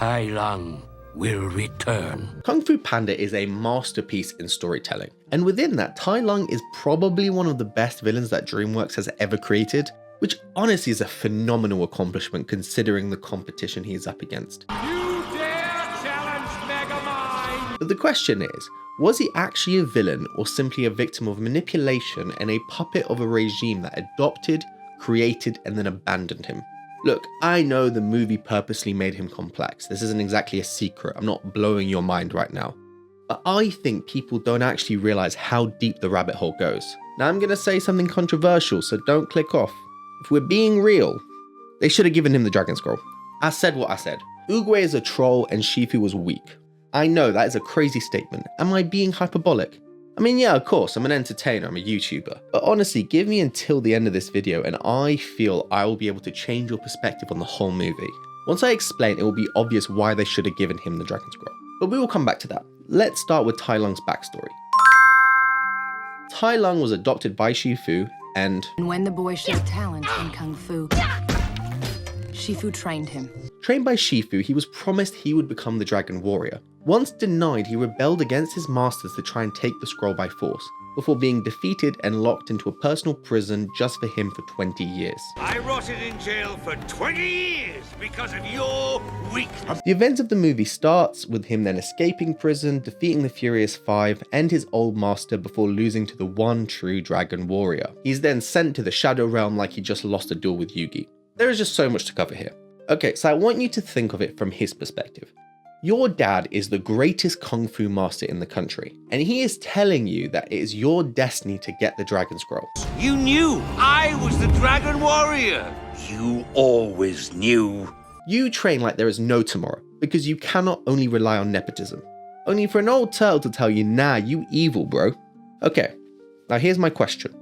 Tai Lung will return. Kung Fu Panda is a masterpiece in storytelling, and within that, Tai Lung is probably one of the best villains that DreamWorks has ever created, which honestly is a phenomenal accomplishment considering the competition he is up against. You dare challenge Megamind! But the question is, was he actually a villain or simply a victim of manipulation and a puppet of a regime that adopted, created, and then abandoned him? Look, I know the movie purposely made him complex. This isn't exactly a secret. I'm not blowing your mind right now. But I think people don't actually realize how deep the rabbit hole goes. Now I'm gonna say something controversial, so don't click off. If we're being real, they should have given him the Dragon Scroll. I said what I said. Oogway is a troll and Shifu was weak. I know that is a crazy statement. Am I being hyperbolic? I mean, yeah, of course, I'm an entertainer, I'm a YouTuber. But honestly, give me until the end of this video and I feel I will be able to change your perspective on the whole movie. Once I explain, it will be obvious why they should have given him the Dragon Scroll. But we will come back to that. Let's start with Tai Lung's backstory. Tai Lung was adopted by Shifu and when the boy showed talent in Kung Fu, Shifu trained him. Trained by Shifu, he was promised he would become the Dragon Warrior. Once denied, he rebelled against his masters to try and take the scroll by force, before being defeated and locked into a personal prison just for him for 20 years. I rotted in jail for 20 years because of your weakness. The events of the movie starts with him then escaping prison, defeating the Furious Five and his old master before losing to the one true Dragon Warrior. He's then sent to the Shadow Realm like he just lost a duel with Yugi. There is just so much to cover here. Okay, so I want you to think of it from his perspective. Your dad is the greatest Kung Fu master in the country, and he is telling you that it is your destiny to get the Dragon Scroll. You knew I was the Dragon Warrior. You always knew. You train like there is no tomorrow, because you cannot only rely on nepotism. Only for an old turtle to tell you, nah, you evil, bro. Okay, now here's my question.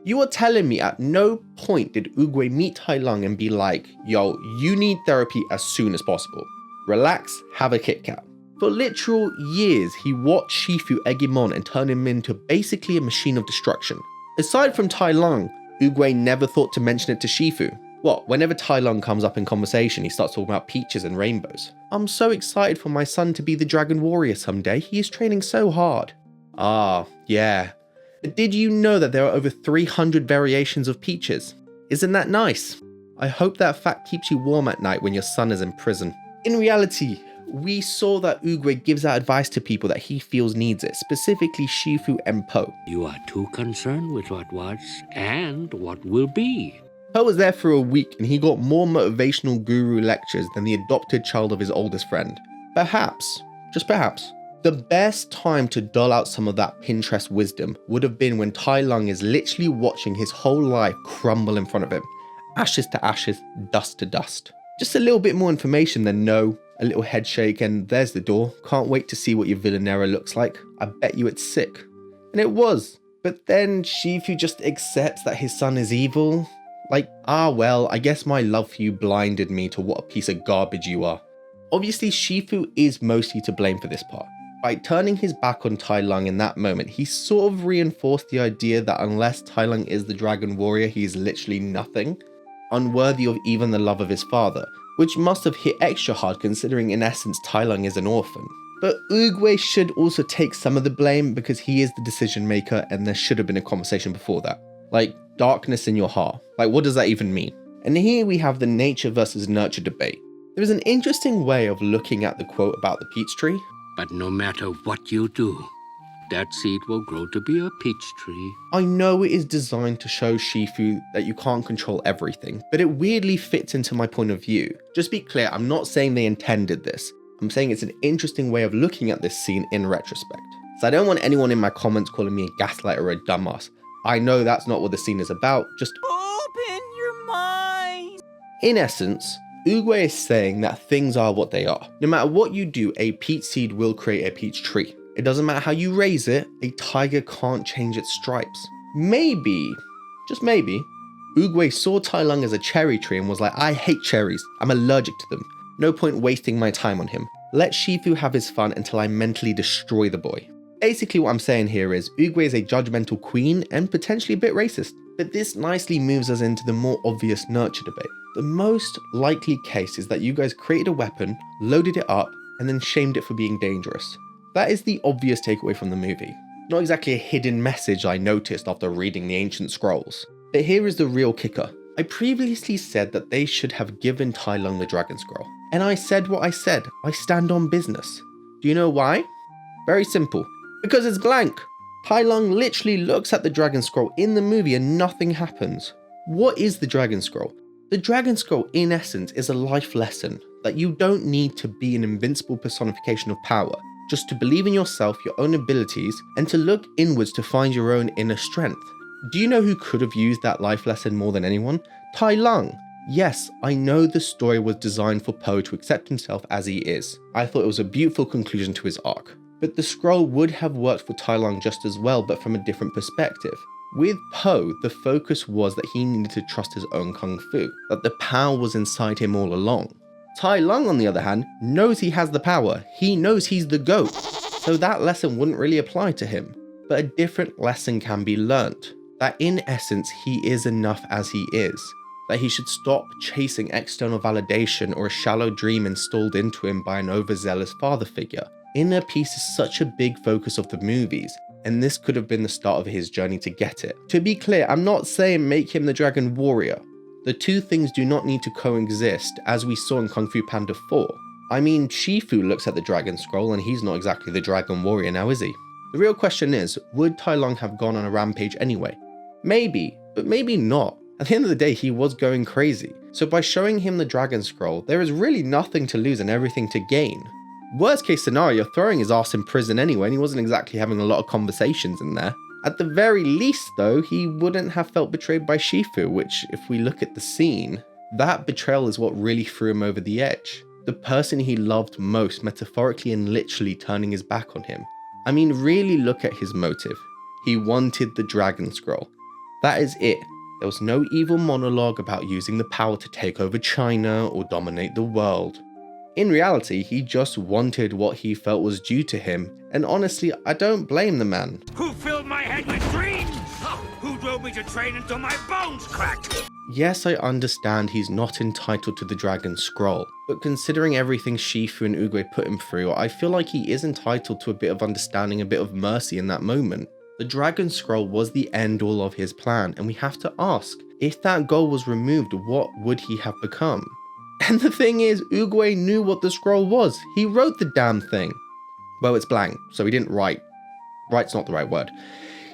You are telling me at no point did Oogway meet Tai Lung and be like, yo, you need therapy as soon as possible. Relax, have a Kit Kat. For literal years, he watched Shifu egg him on and turn him into basically a machine of destruction. Aside from Tai Lung, Oogway never thought to mention it to Shifu. What, whenever Tai Lung comes up in conversation, he starts talking about peaches and rainbows. I'm so excited for my son to be the Dragon Warrior someday, he is training so hard. Ah, yeah. But did you know that there are over 300 variations of peaches? Isn't that nice? I hope that fact keeps you warm at night when your son is in prison. In reality, we saw that Oogway gives out advice to people that he feels needs it, specifically Shifu and Po. You are too concerned with what was and what will be. Po was there for a week and he got more motivational guru lectures than the adopted child of his oldest friend. Perhaps, just perhaps, the best time to dull out some of that Pinterest wisdom would have been when Tai Lung is literally watching his whole life crumble in front of him. Ashes to ashes, dust to dust. Just a little bit more information than no, a little head shake and there's the door. Can't wait to see what your Villanera looks like. I bet you it's sick. And it was. But then Shifu just accepts that his son is evil. Like, well, I guess my love for you blinded me to what a piece of garbage you are. Obviously, Shifu is mostly to blame for this part. By turning his back on Tai Lung in that moment, he sort of reinforced the idea that unless Tai Lung is the Dragon Warrior, he is literally nothing. Unworthy of even the love of his father, which must have hit extra hard considering in essence Tai Lung is an orphan. But Oogway should also take some of the blame because he is the decision maker and there should have been a conversation before that. Like, darkness in your heart. Like, what does that even mean? And here we have the nature versus nurture debate. There is an interesting way of looking at the quote about the peach tree. But no matter what you do, that seed will grow to be a peach tree. I know it is designed to show Shifu that you can't control everything, but it weirdly fits into my point of view. Just be clear, I'm not saying they intended this. I'm saying it's an interesting way of looking at this scene in retrospect. So I don't want anyone in my comments calling me a gaslighter or a dumbass. I know that's not what the scene is about, just open your mind. In essence, Oogway is saying that things are what they are. No matter what you do, a peach seed will create a peach tree. It doesn't matter how you raise it, a tiger can't change its stripes. Maybe, just maybe, Oogway saw Tai Lung as a cherry tree and was like, I hate cherries, I'm allergic to them. No point wasting my time on him. Let Shifu have his fun until I mentally destroy the boy. Basically what I'm saying here is Oogway is a judgmental queen and potentially a bit racist. But this nicely moves us into the more obvious nurture debate. The most likely case is that you guys created a weapon, loaded it up, and then shamed it for being dangerous. That is the obvious takeaway from the movie. Not exactly a hidden message I noticed after reading the ancient scrolls. But here is the real kicker. I previously said that they should have given Tai Lung the Dragon Scroll. And I said what I said. I stand on business. Do you know why? Very simple. Because it's blank. Tai Lung literally looks at the Dragon Scroll in the movie and nothing happens. What is the Dragon Scroll? The Dragon Scroll, in essence, is a life lesson that you don't need to be an invincible personification of power, just to believe in yourself, your own abilities, and to look inwards to find your own inner strength. Do you know who could have used that life lesson more than anyone? Tai Lung. Yes, I know the story was designed for Po to accept himself as he is. I thought it was a beautiful conclusion to his arc. But the scroll would have worked for Tai Lung just as well, but from a different perspective. With Po, the focus was that he needed to trust his own kung fu, that the power was inside him all along. Tai Lung, on the other hand, knows he has the power. He knows he's the GOAT. So that lesson wouldn't really apply to him. But a different lesson can be learnt. That in essence, he is enough as he is. That he should stop chasing external validation or a shallow dream installed into him by an overzealous father figure. Inner peace is such a big focus of the movies, and this could have been the start of his journey to get it. To be clear, I'm not saying make him the Dragon Warrior. The two things do not need to coexist, as we saw in Kung Fu Panda 4. I mean, Shifu looks at the Dragon Scroll and he's not exactly the Dragon Warrior now, is he? The real question is, would Tai Lung have gone on a rampage anyway? Maybe, but maybe not. At the end of the day, he was going crazy. So by showing him the Dragon Scroll, there is really nothing to lose and everything to gain. Worst case scenario, throwing his ass in prison anyway, and he wasn't exactly having a lot of conversations in there. At the very least though, he wouldn't have felt betrayed by Shifu, which if we look at the scene, that betrayal is what really threw him over the edge. The person he loved most, metaphorically and literally turning his back on him. I mean, really look at his motive. He wanted the Dragon Scroll. That is it. There was no evil monologue about using the power to take over China or dominate the world. In reality, he just wanted what he felt was due to him, and honestly, I don't blame the man. Who filled my head with dreams? Who drove me to train until my bones cracked? Yes, I understand he's not entitled to the Dragon Scroll, but considering everything Shifu and Oogway put him through, I feel like he is entitled to a bit of understanding, a bit of mercy in that moment. The Dragon Scroll was the end-all of his plan, and we have to ask, if that goal was removed, what would he have become? And the thing is, Oogway knew what the scroll was. He wrote the damn thing. Well, it's blank, so he didn't write. Write's not the right word.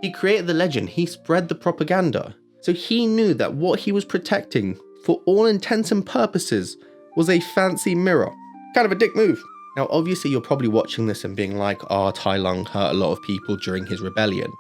He created the legend. He spread the propaganda. So he knew that what he was protecting, for all intents and purposes, was a fancy mirror. Kind of a dick move. Now, obviously, you're probably watching this and being like, Tai Lung hurt a lot of people during his rebellion.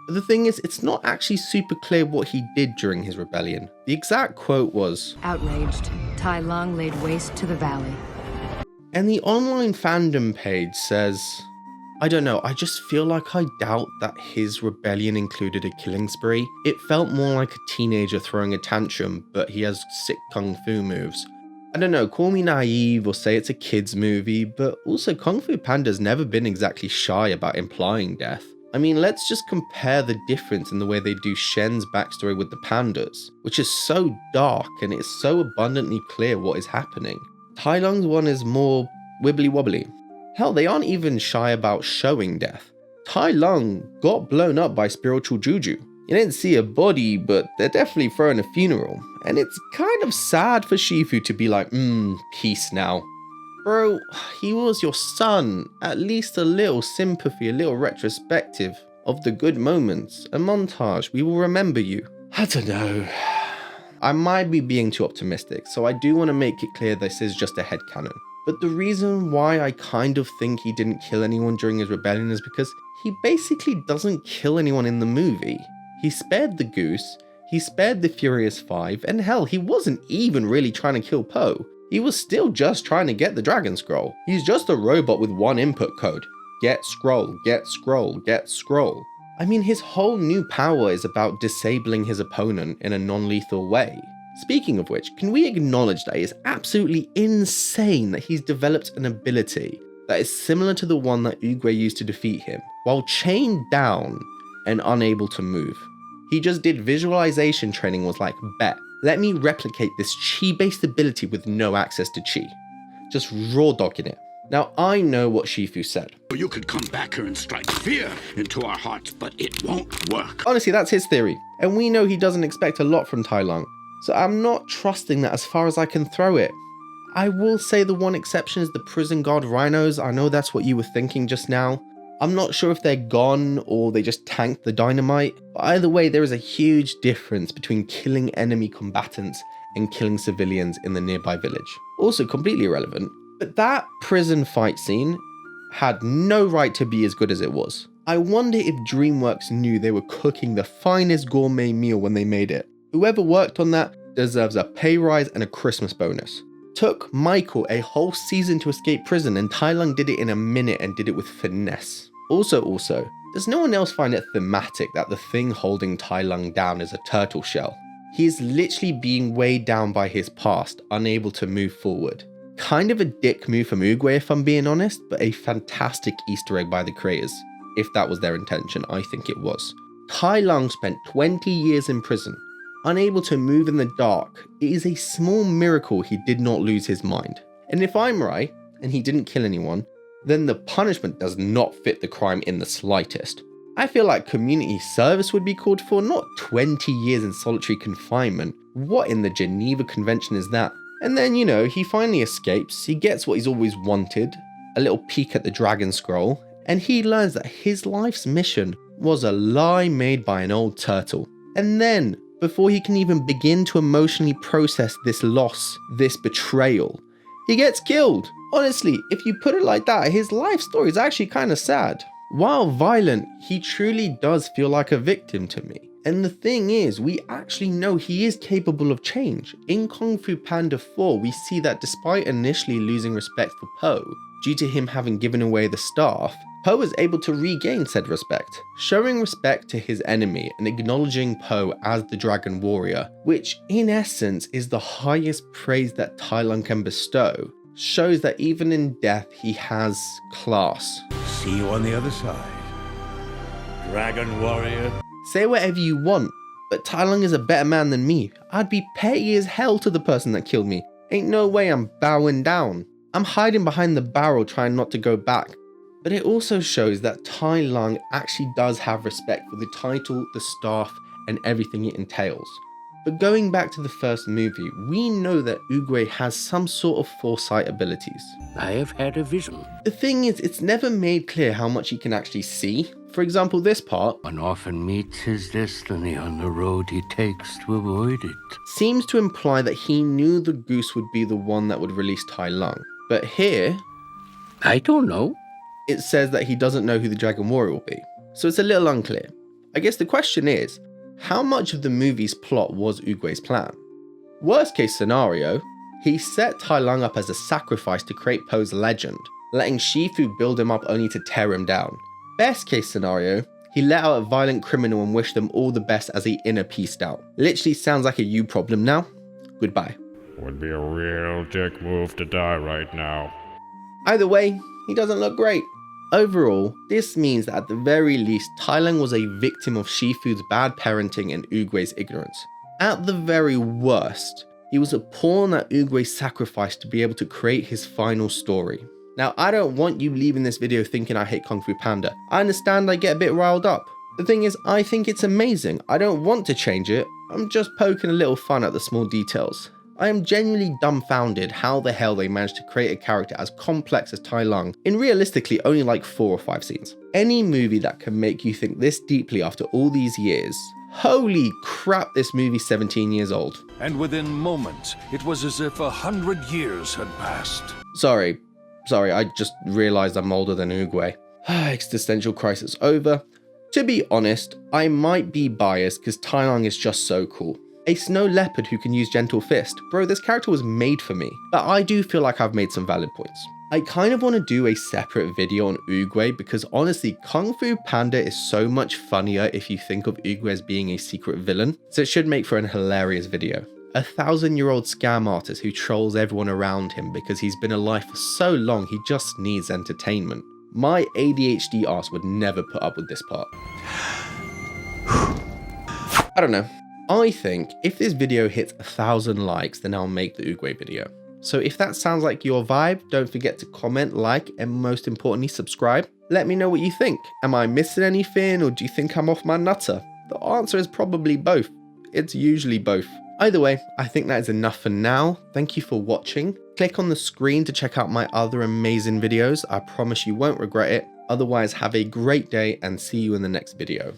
But the thing is, it's not actually super clear what he did during his rebellion. The exact quote was, Outraged, Tai Lung laid waste to the valley. And the online fandom page says, I don't know, I just feel like I doubt that his rebellion included a killing spree. It felt more like a teenager throwing a tantrum, but he has sick kung fu moves. I don't know, call me naive or say it's a kid's movie, but also Kung Fu Panda's never been exactly shy about implying death. I mean, let's just compare the difference in the way they do Shen's backstory with the pandas, which is so dark and it's so abundantly clear what is happening. Tai Lung's one is more wibbly wobbly. Hell, they aren't even shy about showing death. Tai Lung got blown up by spiritual juju. You didn't see a body, but they're definitely throwing a funeral. And it's kind of sad for Shifu to be like, peace now. Bro, he was your son. At least a little sympathy, a little retrospective of the good moments. A montage, we will remember you. I don't know. I might be being too optimistic, so I do want to make it clear this is just a headcanon. But the reason why I kind of think he didn't kill anyone during his rebellion is because he basically doesn't kill anyone in the movie. He spared the goose, he spared the Furious Five, and hell, he wasn't even really trying to kill Po. He was still just trying to get the Dragon Scroll. He's just a robot with one input code. Get scroll, get scroll, get scroll. I mean, his whole new power is about disabling his opponent in a non-lethal way. Speaking of which, can we acknowledge that it is absolutely insane that he's developed an ability that is similar to the one that Oogway used to defeat him, while chained down and unable to move. He just did visualization training, was like, bet, let me replicate this chi-based ability with no access to chi. Just raw dogging it. Now I know what Shifu said. You could come back here and strike fear into our hearts, but it won't work. Honestly, that's his theory, and we know he doesn't expect a lot from Tai Lung, so I'm not trusting that as far as I can throw it. I will say the one exception is the prison guard rhinos. I know that's what you were thinking just now. I'm not sure if they're gone or they just tanked the dynamite, but either way there is a huge difference between killing enemy combatants and killing civilians in the nearby village. Also completely irrelevant, but that prison fight scene had no right to be as good as it was. I wonder if DreamWorks knew they were cooking the finest gourmet meal when they made it. Whoever worked on that deserves a pay rise and a Christmas bonus. Took Michael a whole season to escape prison, and Tai Lung did it in a minute and did it with finesse. Also, does no one else find it thematic that the thing holding Tai Lung down is a turtle shell? He is literally being weighed down by his past, unable to move forward. Kind of a dick move from Oogway if I'm being honest, but a fantastic Easter egg by the creators. If that was their intention, I think it was. Tai Lung spent 20 years in prison, unable to move in the dark. It is a small miracle he did not lose his mind. And if I'm right, and he didn't kill anyone, then the punishment does not fit the crime in the slightest. I feel like community service would be called for, not 20 years in solitary confinement. What in the Geneva Convention is that? And then, he finally escapes, he gets what he's always wanted, a little peek at the Dragon Scroll, and he learns that his life's mission was a lie made by an old turtle. And then, before he can even begin to emotionally process this loss, this betrayal, he gets killed. Honestly, if you put it like that, his life story is actually kind of sad. While violent, he truly does feel like a victim to me. And the thing is, we actually know he is capable of change. In Kung Fu Panda 4, we see that despite initially losing respect for Po, due to him having given away the staff, Po is able to regain said respect, showing respect to his enemy and acknowledging Po as the Dragon Warrior, which in essence is the highest praise that Tai Lung can bestow, shows that even in death he has class. See you on the other side, Dragon Warrior. Say whatever you want, but Tai Lung is a better man than me. I'd be petty as hell to the person that killed me. Ain't no way I'm bowing down. I'm hiding behind the barrel trying not to go back. But it also shows that Tai Lung actually does have respect for the title, the staff, and everything it entails. But going back to the first movie, we know that Oogway has some sort of foresight abilities. I have had a vision. The thing is, it's never made clear how much he can actually see. For example, this part, One often meets his destiny on the road he takes to avoid it. seems to imply that he knew the goose would be the one that would release Tai Lung. But here, I don't know. it says that he doesn't know who the Dragon Warrior will be. So it's a little unclear. I guess the question is, how much of the movie's plot was Oogway's plan? Worst case scenario, he set Tai Lung up as a sacrifice to create Po's legend, letting Shifu build him up only to tear him down. Best case scenario, he let out a violent criminal and wished them all the best as he inner peaced out. Literally sounds like a you problem now. Goodbye. Would be a real dick move to die right now. Either way, he doesn't look great. Overall, this means that at the very least, Tai Lung was a victim of Shifu's bad parenting and Oogway's ignorance. At the very worst, he was a pawn that Oogway sacrificed to be able to create his final story. Now, I don't want you leaving this video thinking I hate Kung Fu Panda. I understand I get a bit riled up. The thing is, I think it's amazing. I don't want to change it. I'm just poking a little fun at the small details. I am genuinely dumbfounded how the hell they managed to create a character as complex as Tai Lung in realistically only like 4 or 5 scenes. Any movie that can make you think this deeply after all these years, holy crap, this movie's 17 years old. And within moments, it was as if 100 years had passed. Sorry, I just realized I'm older than Oogway. Existential crisis over. To be honest, I might be biased because Tai Lung is just so cool. A snow leopard who can use gentle fist. Bro, this character was made for me. But I do feel like I've made some valid points. I kind of want to do a separate video on Oogway because honestly, Kung Fu Panda is so much funnier if you think of Oogway as being a secret villain. So it should make for an hilarious video. a 1,000-year-old scam artist who trolls everyone around him because he's been alive for so long he just needs entertainment. My ADHD ass would never put up with this part. I don't know. I think if this video hits 1,000 likes, then I'll make the Oogway video. So if that sounds like your vibe, don't forget to comment, like, and most importantly, subscribe. Let me know what you think. Am I missing anything, or do you think I'm off my nutter? The answer is probably both. It's usually both. Either way, I think that is enough for now. Thank you for watching. Click on the screen to check out my other amazing videos. I promise you won't regret it. Otherwise, have a great day and see you in the next video.